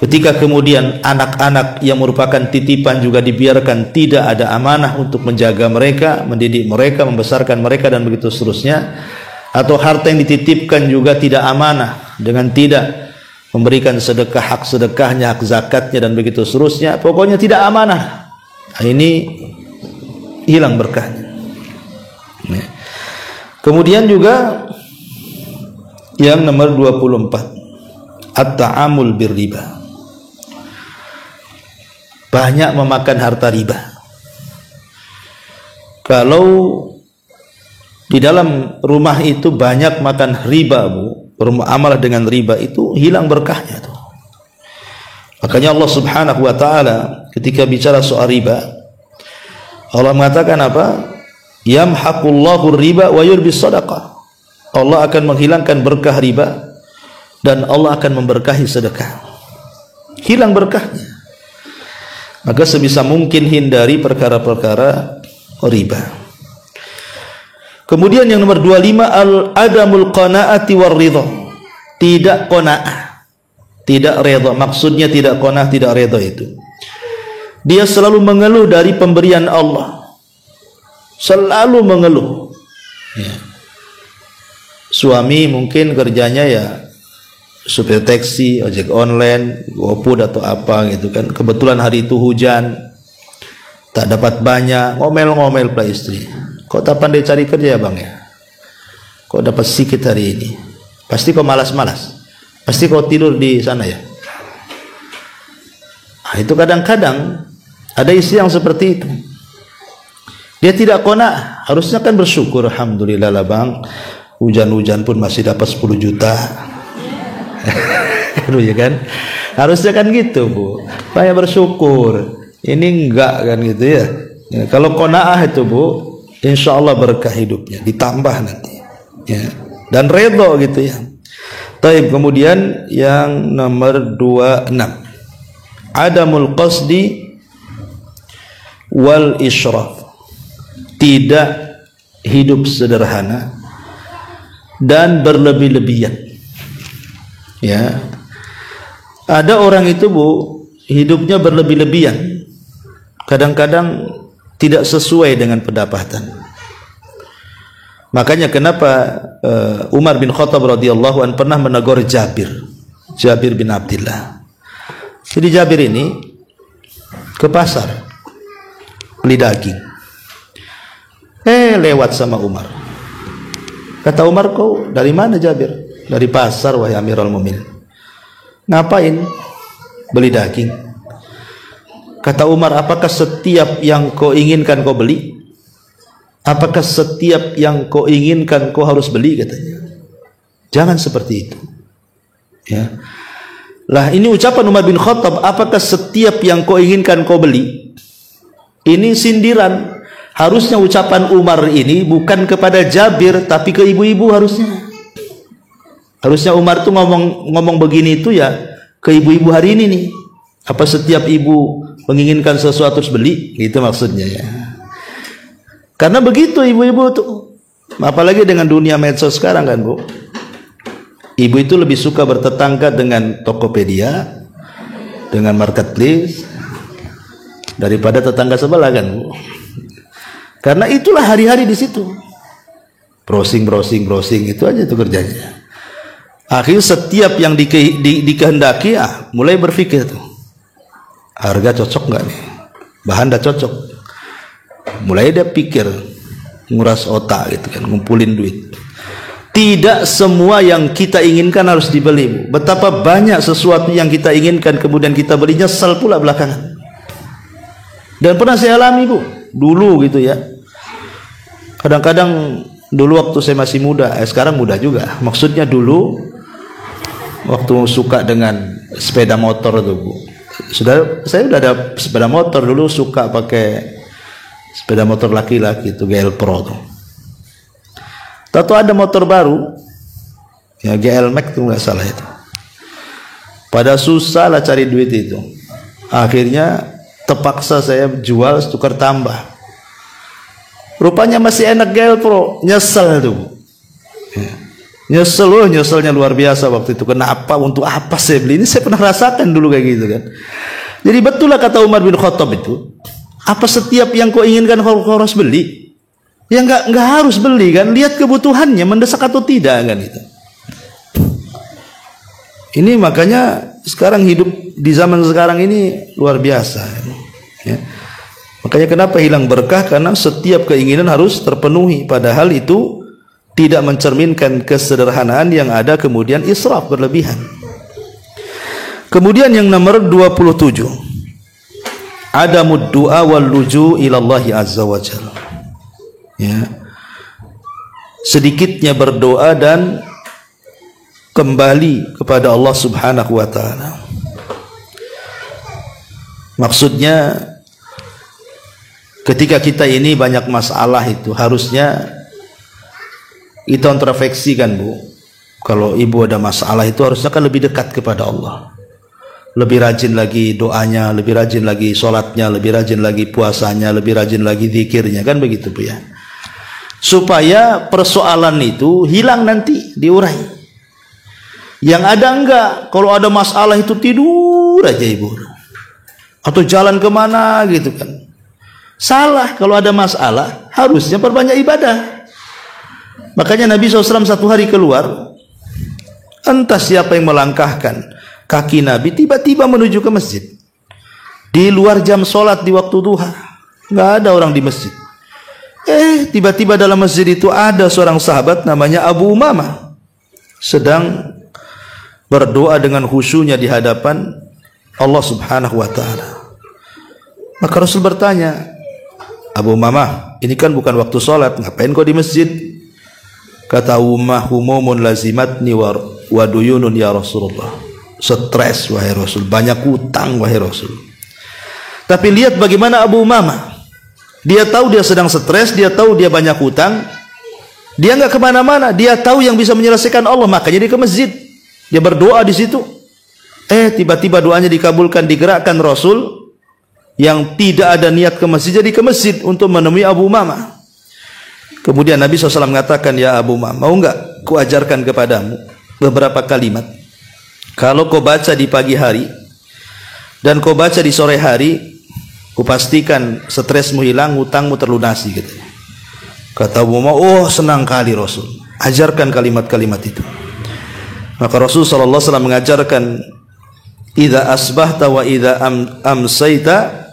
ketika kemudian anak-anak yang merupakan titipan juga dibiarkan tidak ada amanah untuk menjaga mereka, mendidik mereka, membesarkan mereka dan begitu seterusnya, atau harta yang dititipkan juga tidak amanah dengan tidak memberikan sedekah, hak sedekahnya, hak zakatnya dan begitu seterusnya, pokoknya tidak amanah. Nah, ini hilang berkahnya. Nah. Kemudian juga yang nomor 24, at-ta'amul birriba, banyak memakan harta riba. Kalau di dalam rumah itu banyak makan riba, Bu, beramal dengan riba, itu hilang berkahnya tuh. Makanya Allah Subhanahu wa taala ketika bicara soal riba, Allah mengatakan apa? Yamhaqullahu riba wa yurbis shadaqah. Allah akan menghilangkan berkah riba dan Allah akan memberkahi sedekah. Hilang berkahnya. Maka sebisa mungkin hindari perkara-perkara riba. Kemudian yang nomor 25, al-adamul qanaati war ridha. Tidak qanaah, tidak redha. Maksudnya tidak qanaah, tidak redha itu dia selalu mengeluh dari pemberian Allah. Selalu mengeluh. Ya. Suami mungkin kerjanya ya supir taksi, ojek online, GoFood atau apa gitu kan. Kebetulan hari itu hujan, tak dapat banyak, ngomel-ngomel pula istri. Kok tak pandai cari kerja ya bang ya? Kok dapat sedikit hari ini? Pasti kau malas-malas. Pasti kau tidur di sana ya? Nah, itu kadang-kadang ada istri yang seperti itu. Dia tidak qanaah. Harusnya kan bersyukur, alhamdulillah lah bang, hujan-hujan pun masih dapat 10 juta. Ya kan? Harusnya kan gitu, Bu. Banyak bersyukur. Ini enggak kan gitu ya. Ya, kalau qanaah itu, Bu, insya Allah berkah hidupnya, ditambah nanti. Ya. Dan redha gitu ya. Taib. Kemudian yang nomor 26, adamul qasdi wal israf. Tidak hidup sederhana dan berlebih-lebihan. Ya. Ada orang itu, Bu, hidupnya berlebih-lebihan. Kadang-kadang tidak sesuai dengan pendapatan. Makanya kenapa Umar bin Khattab radhiyallahu anhu pernah menegur Jabir bin Abdullah. Jadi Jabir ini ke pasar beli daging. Lewat sama Umar. Kata Umar, kau dari mana Jabir? Dari pasar wahai Amirul Mukminin. Ngapain? Beli daging. Kata Umar, apakah setiap yang kau inginkan kau beli? Apakah setiap yang kau inginkan kau harus beli? Katanya. Jangan seperti itu. Ya. Lah ini ucapan Umar bin Khattab, apakah setiap yang kau inginkan kau beli? Ini sindiran. Harusnya ucapan Umar ini bukan kepada Jabir, tapi ke ibu-ibu harusnya. Harusnya Umar tuh ngomong begini itu ya ke ibu-ibu hari ini nih. Apa setiap ibu menginginkan sesuatu terus beli? Gitu maksudnya ya. Karena begitu ibu-ibu tuh. Apalagi dengan dunia medsos sekarang kan, Bu. Ibu itu lebih suka bertetangga dengan Tokopedia, dengan marketplace, daripada tetangga sebelah kan, Bu. Karena itulah hari-hari di situ. Browsing itu aja tuh kerjanya. Akhirnya setiap yang dikehendaki mulai berpikir tuh. Harga cocok nggak nih? Bahan dah cocok. Mulai dia pikir, nguras otak gitu kan, ngumpulin duit. Tidak semua yang kita inginkan harus dibeli, Bu. Betapa banyak sesuatu yang kita inginkan kemudian kita beli, nyesal pula belakangan. Dan pernah saya alami, Bu, dulu gitu ya. Kadang-kadang dulu waktu saya masih muda, sekarang muda juga. Maksudnya dulu waktu suka dengan sepeda motor tuh, Bu. Saya udah ada sepeda motor dulu, suka pakai sepeda motor laki-laki itu GL Pro tuh. Tahu ada motor baru ya, GL Max tuh nggak salah itu. Pada susah lah cari duit itu. Akhirnya terpaksa saya jual tukar tambah. Rupanya masih enak GL Pro, nyesel tuh. Ya. Nyeselnya luar biasa waktu itu. Kenapa? Untuk apa saya beli ini? Saya pernah rasakan dulu kayak gitu kan. Jadi betul lah kata Umar bin Khattab itu. Apa setiap yang kau inginkan kau harus beli? Ya nggak harus beli kan. Lihat kebutuhannya mendesak atau tidak kan itu. Ini makanya sekarang hidup di zaman sekarang ini luar biasa. Ya. Makanya kenapa hilang berkah? Karena setiap keinginan harus terpenuhi. Padahal itu tidak mencerminkan kesederhanaan yang ada, kemudian israf berlebihan. Kemudian yang nomor 27, adamud du'a wal luju' ila Allah azza wa jalla. Ya. Sedikitnya berdoa dan kembali kepada Allah Subhanahu wa taala. Maksudnya ketika kita ini banyak masalah itu harusnya kita introspeksi kan, Bu. Kalau ibu ada masalah itu harusnya kan lebih dekat kepada Allah. Lebih rajin lagi doanya, lebih rajin lagi sholatnya, lebih rajin lagi puasanya, lebih rajin lagi zikirnya, kan begitu, Bu ya. Supaya persoalan itu hilang nanti, diurai. Yang ada enggak, kalau ada masalah itu tidur aja ibu. Atau jalan kemana gitu kan. Salah, kalau ada masalah harusnya perbanyak ibadah. Makanya Nabi SAW satu hari keluar, entah siapa yang melangkahkan kaki Nabi tiba-tiba menuju ke masjid. Di luar jam sholat di waktu duha, nggak ada orang di masjid. Tiba-tiba dalam masjid itu ada seorang sahabat namanya Abu Umamah sedang berdoa dengan khusyunya di hadapan Allah Subhanahu wa taala. Maka Rasul bertanya, Abu Umamah, ini kan bukan waktu sholat, ngapain kau di masjid? Kata Ummah, humumun lazimatni wa duyunun ya Rasulullah. Stres wahai Rasul, banyak utang wahai Rasul. Tapi lihat bagaimana Abu Umamah. Dia tahu dia sedang stres, dia tahu dia banyak utang. Dia nggak kemana-mana, dia tahu yang bisa menyelesaikan Allah, makanya dia ke masjid. Dia berdoa di situ. Tiba-tiba doanya dikabulkan, digerakkan Rasul yang tidak ada niat ke masjid jadi ke masjid untuk menemui Abu Umamah. Kemudian Nabi SAW mengatakan, ya Abu Umamah, mau enggak ku ajarkan kepadamu beberapa kalimat. Kalau kau baca di pagi hari dan kau baca di sore hari, ku pastikan stresmu hilang, hutangmu terlunasi gitu. Kata Abu Umamah, oh senang kali Rasul, ajarkan kalimat-kalimat itu. Maka Rasul SAW mengajarkan, idza asbahta wa idza amsayta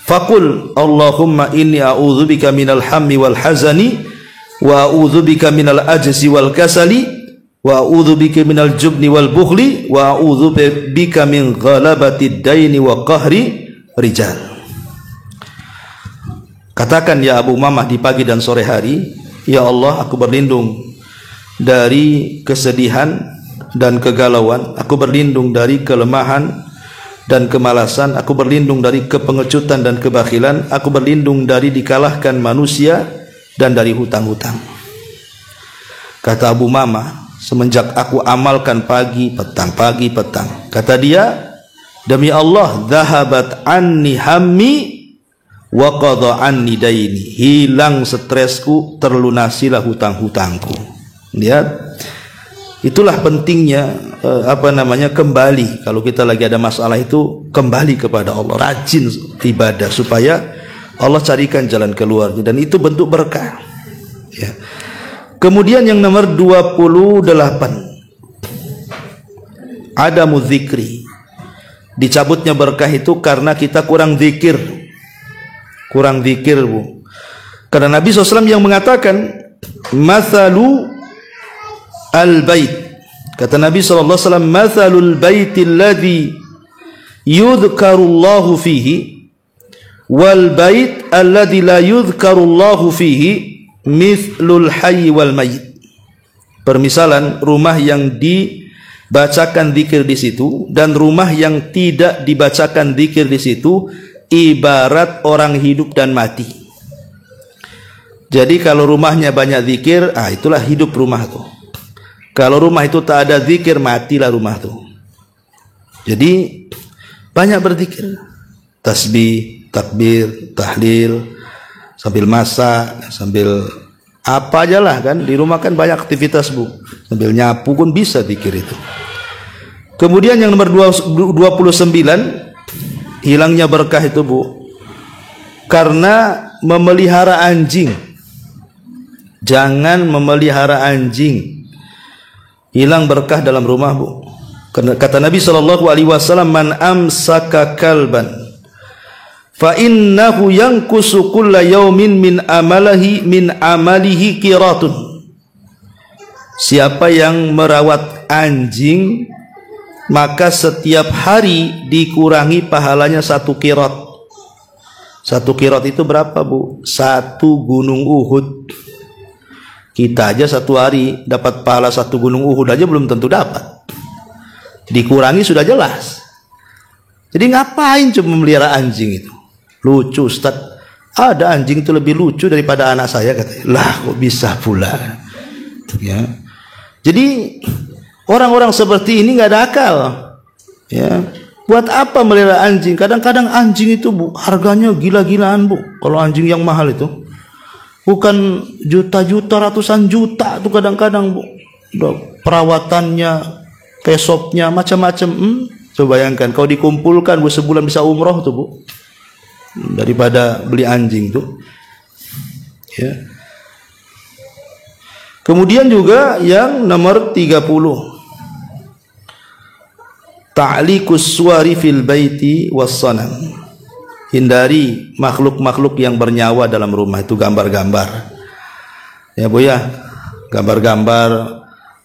faqul Allahumma inni a'udzubika minal hammi wal hazani wa a'udzubika minal ajzi wal kasali wa a'udzubika minal jubni wal bukhli wa a'udzubika min ghalabati daini wa qahri rijal. Katakan ya Abu Umamah di pagi dan sore hari, ya Allah, aku berlindung dari kesedihan dan kegalauan, aku berlindung dari kelemahan dan kemalasan, aku berlindung dari kepengecutan dan kebakhilan, aku berlindung dari dikalahkan manusia dan dari hutang-hutang. Kata Abu Mama, semenjak aku amalkan pagi petang, kata dia, demi Allah, dhahabat anni hammi wa qadha anni daini, hilang stresku, terlunasilah hutang-hutangku. Lihat, itulah pentingnya kembali. Kalau kita lagi ada masalah itu, kembali kepada Allah, rajin ibadah supaya Allah carikan jalan keluar, dan itu bentuk berkah. Ya. Kemudian yang nomor 28, adamu dzikri. Dicabutnya berkah itu karena kita kurang zikir. Bu. Karena Nabi SAW yang mengatakan, mathalu al-bait. Kata Nabi SAW, mathalul baitil ladzi yudhkarullahu fihi wal bait alladzi la yudhkarullahu fihi mithlul hayy wal mayyit. Permisalan rumah yang dibacakan zikir di situ dan rumah yang tidak dibacakan zikir di situ ibarat orang hidup dan mati. Jadi kalau rumahnya banyak zikir, itulah hidup rumah tuh. Kalau rumah itu tak ada zikir, matilah rumah tuh. Jadi banyak berzikir, tasbih, takbir, tahlil, sambil masak, sambil apa aja lah kan. Di rumah kan banyak aktivitas bu, sambil nyapu pun bisa zikir itu. Kemudian yang nomor 29, hilangnya berkah itu bu, karena memelihara anjing. Jangan memelihara anjing, hilang berkah dalam rumah bu. Kata Nabi SAW, man amsaka kalban fa innahu yankusu kulla yaumin min amalihi qiratun. Siapa yang merawat anjing, maka setiap hari dikurangi pahalanya 1 qirat. 1 qirat itu berapa bu? 1 gunung Uhud. Kita aja 1 hari dapat pahala 1 gunung Uhud aja belum tentu dapat. Dikurangi sudah jelas. Jadi ngapain cuma memelihara anjing itu? Lucu Ustaz. Ada anjing itu lebih lucu daripada anak saya, katanya. Lah kok bisa pula? Ya. Jadi orang-orang seperti ini nggak ada akal. Ya. Buat apa melihara anjing? Kadang-kadang anjing itu bu, harganya gila-gilaan bu. Kalau anjing yang mahal itu, bukan juta-juta, ratusan juta tuh kadang-kadang bu. Perawatannya, pesopnya, macam-macam. Coba bayangkan, kalau dikumpulkan bu, sebulan bisa umroh tuh bu, daripada beli anjing tuh. Ya. Kemudian juga yang nomor 30, ta'liqus suwari fil baiti wassanam. Hindari makhluk-makhluk yang bernyawa dalam rumah, itu gambar-gambar. Ya bu ya, gambar-gambar.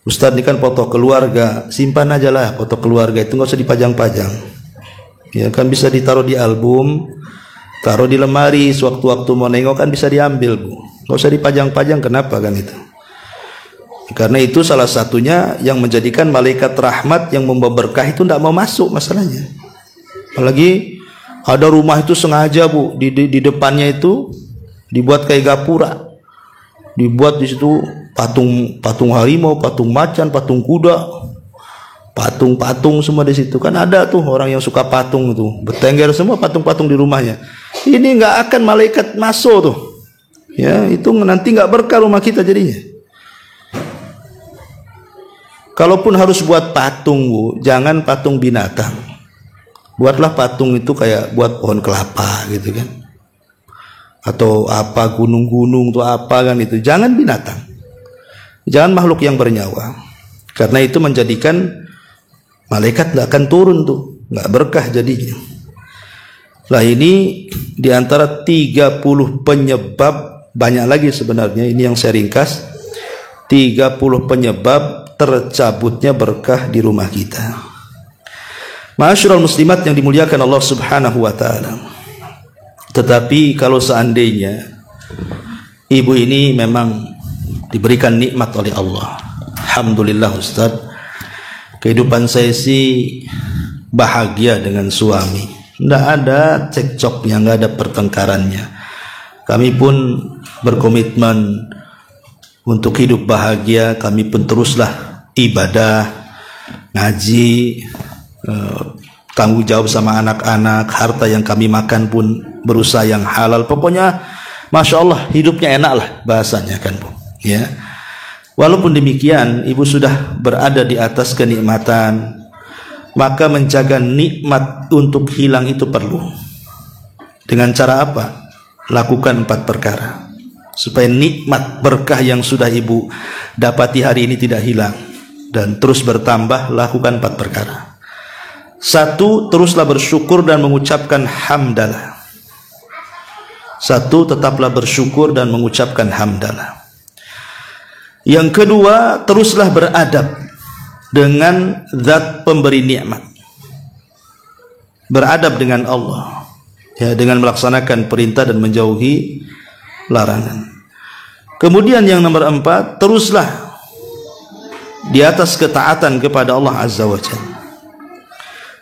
Ustaz ini kan foto keluarga, simpan aja lah foto keluarga itu, nggak usah dipajang-pajang. Ya kan bisa ditaruh di album, taruh di lemari, sewaktu-waktu mau nengok kan bisa diambil bu. Nggak usah dipajang-pajang, kenapa kan itu? Karena itu salah satunya yang menjadikan malaikat rahmat yang membawa berkah itu tidak mau masuk masalahnya. Apalagi ada rumah itu sengaja bu, di depannya itu dibuat kayak gapura, dibuat di situ patung harimau, patung macan, patung kuda, patung semua di situ. Kan ada tuh orang yang suka patung itu, bertengger semua patung-patung di rumahnya. Ini nggak akan malaikat masuk tuh. Ya itu nanti nggak berkah rumah kita jadinya. Kalaupun harus buat patung bu, jangan patung binatang. Buatlah patung itu kayak buat pohon kelapa gitu kan, atau apa gunung-gunung tuh apa kan itu. Jangan binatang, jangan makhluk yang bernyawa, karena itu menjadikan malaikat nggak akan turun tuh, nggak berkah jadinya. Lah ini diantara 30 penyebab, banyak lagi sebenarnya, ini yang saya ringkas. 30 penyebab tercabutnya berkah di rumah kita. Ma'asyiral muslimat yang dimuliakan Allah Subhanahu wa taala. Tetapi kalau seandainya ibu ini memang diberikan nikmat oleh Allah, alhamdulillah Ustaz, kehidupan saya sih bahagia dengan suami. Tidak ada cekcoknya, nggak ada pertengkarannya. Kami pun berkomitmen untuk hidup bahagia. Kami pun teruslah ibadah, ngaji, tanggung jawab sama anak-anak. Harta yang kami makan pun berusaha yang halal. Pokoknya Masya Allah hidupnya enak lah bahasanya kan Bu. Ya. Walaupun demikian ibu sudah berada di atas kenikmatan, maka menjaga nikmat untuk hilang itu perlu. Dengan cara apa? Lakukan 4 perkara supaya nikmat berkah yang sudah ibu dapati hari ini tidak hilang dan terus bertambah. Lakukan 4 perkara. 1, teruslah bersyukur dan mengucapkan hamdalah. 1, tetaplah bersyukur dan mengucapkan hamdalah. Yang kedua, teruslah beradab dengan zat pemberi nikmat. Beradab dengan Allah, ya, dengan melaksanakan perintah dan menjauhi larangan. Kemudian yang nomor 4, teruslah di atas ketaatan kepada Allah Azza wa Jalla.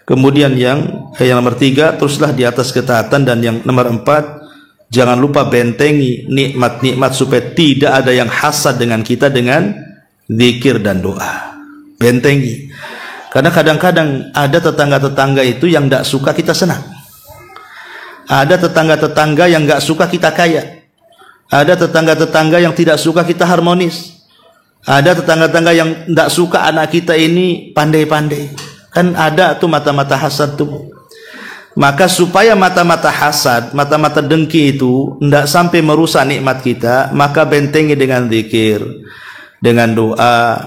Kemudian yang nomor 3, teruslah di atas ketaatan. Dan yang nomor 4, jangan lupa bentengi nikmat-nikmat supaya tidak ada yang hasad dengan kita dengan zikir dan doa. Bentengi. Karena kadang-kadang ada tetangga-tetangga itu yang tidak suka kita senang. Ada tetangga-tetangga yang nggak suka kita kaya. Ada tetangga-tetangga yang tidak suka kita harmonis. Ada tetangga-tetangga yang tidak suka anak kita ini pandai-pandai. Kan ada tuh mata-mata hasad tuh. Maka supaya mata-mata hasad, mata-mata dengki itu tidak sampai merusak nikmat kita, maka bentengi dengan zikir, dengan doa,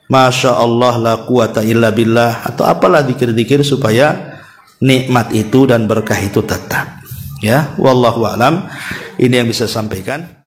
Masya Allah la quwata illa billah, atau apalah zikir-zikir supaya nikmat itu dan berkah itu tetap. Ya, wallahu a'lam. Ini yang bisa sampaikan.